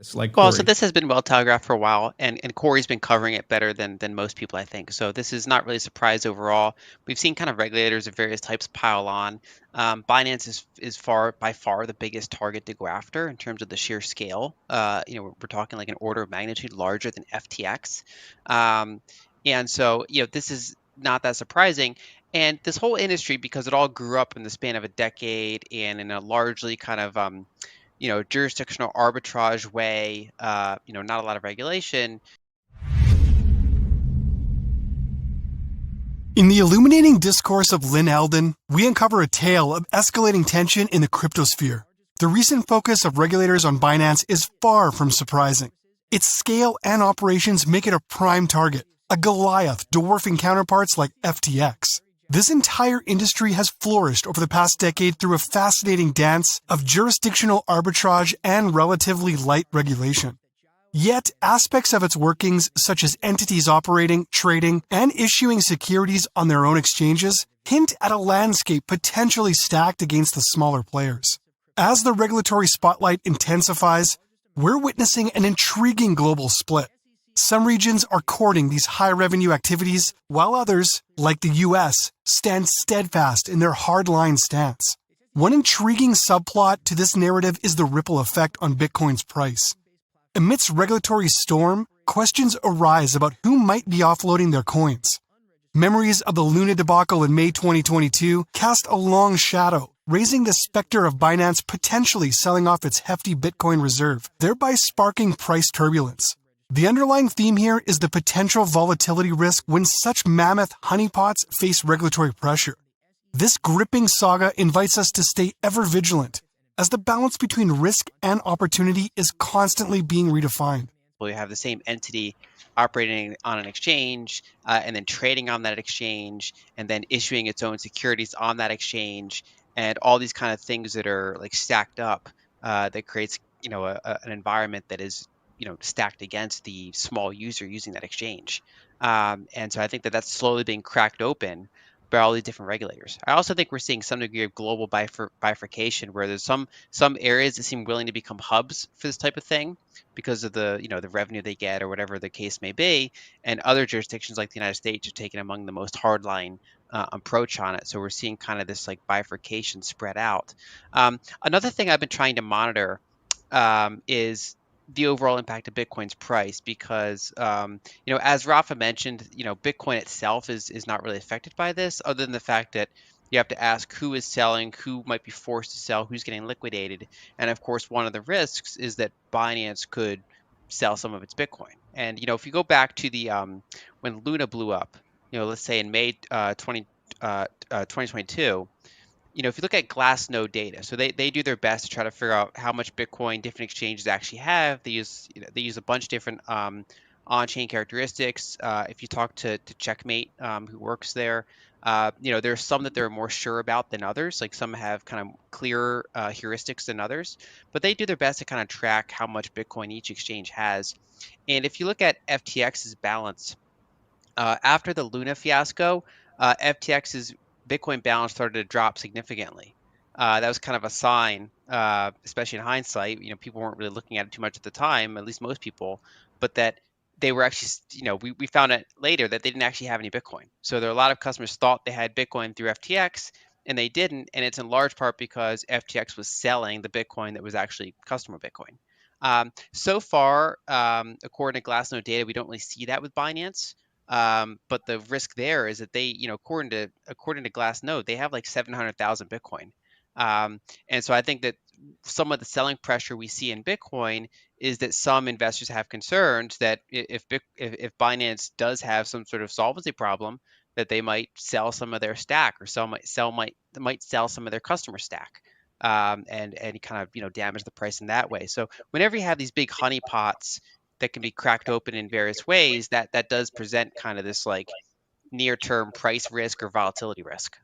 It's like Well, so Corey. this has been well telegraphed for a while, and Corey's been covering it better than most people, I think. So this is not really a surprise overall. We've seen kind of regulators of various types pile on. Binance is far by far the biggest target to go after in terms of the sheer scale. We're talking like an order of magnitude larger than FTX, and so this is not that surprising. And this whole industry, because it all grew up in the span of a decade and in a largely kind of jurisdictional arbitrage way, not a lot of regulation. In the illuminating discourse of Lyn Alden, we uncover a tale of escalating tension in the cryptosphere. The recent focus of regulators on Binance is far from surprising. Its scale and operations make it a prime target, a Goliath dwarfing counterparts like FTX. This entire industry has flourished over the past decade through a fascinating dance of jurisdictional arbitrage and relatively light regulation. Yet, aspects of its workings, such as entities operating, trading, and issuing securities on their own exchanges, hint at a landscape potentially stacked against the smaller players. As the regulatory spotlight intensifies, we're witnessing an intriguing global split. Some regions are courting these high-revenue activities, while others, like the US, stand steadfast in their hardline stance. One intriguing subplot to this narrative is the ripple effect on Bitcoin's price. Amidst regulatory storm, questions arise about who might be offloading their coins. Memories of the Luna debacle in May 2022 cast a long shadow, raising the specter of Binance potentially selling off its hefty Bitcoin reserve, thereby sparking price turbulence. The underlying theme here is the potential volatility risk when such mammoth honeypots face regulatory pressure. This gripping saga invites us to stay ever vigilant, as the balance between risk and opportunity is constantly being redefined. You have the same entity operating on an exchange and then trading on that exchange and then issuing its own securities on that exchange and all these kind of things that are like stacked up that creates an environment that is stacked against the small user using that exchange. And so I think that that's slowly being cracked open by all these different regulators. I also think we're seeing some degree of global bifurcation where there's some areas that seem willing to become hubs for this type of thing because of the revenue they get or whatever the case may be, and other jurisdictions like the United States are taking among the most hardline approach on it. So we're seeing kind of this like bifurcation spread out. Another thing I've been trying to monitor is the overall impact of Bitcoin's price because as Rafa mentioned, Bitcoin itself is not really affected by this, other than the fact that you have to ask who is selling, who might be forced to sell, who's getting liquidated, and of course, one of the risks is that Binance could sell some of its Bitcoin. And if you go back to the when Luna blew up, let's say in May 2022. If you look at Glassnode data, so they do their best to try to figure out how much Bitcoin different exchanges actually have. They use a bunch of different on-chain characteristics. If you talk to Checkmate, who works there, there's some that they're more sure about than others. Like some have kind of clearer heuristics than others, but they do their best to kind of track how much Bitcoin each exchange has. And if you look at FTX's balance, after the Luna fiasco, FTX's Bitcoin balance started to drop significantly. That was kind of a sign, especially in hindsight. People weren't really looking at it too much at the time, at least most people, but that they were actually, we found out later that they didn't actually have any Bitcoin. So there are a lot of customers thought they had Bitcoin through FTX, and they didn't. And it's in large part because FTX was selling the Bitcoin that was actually customer Bitcoin. So far, according to Glassnode data, we don't really see that with Binance. But the risk there is that they, according to Glassnode, they have like 700,000 Bitcoin. And so I think that some of the selling pressure we see in Bitcoin is that some investors have concerns that if Binance does have some sort of solvency problem, that they might sell some of their stack or might sell some of their customer stack. And kind of damage the price in that way. So whenever you have these big honeypots that can be cracked open in various ways, that does present kind of this like near term price risk or volatility risk.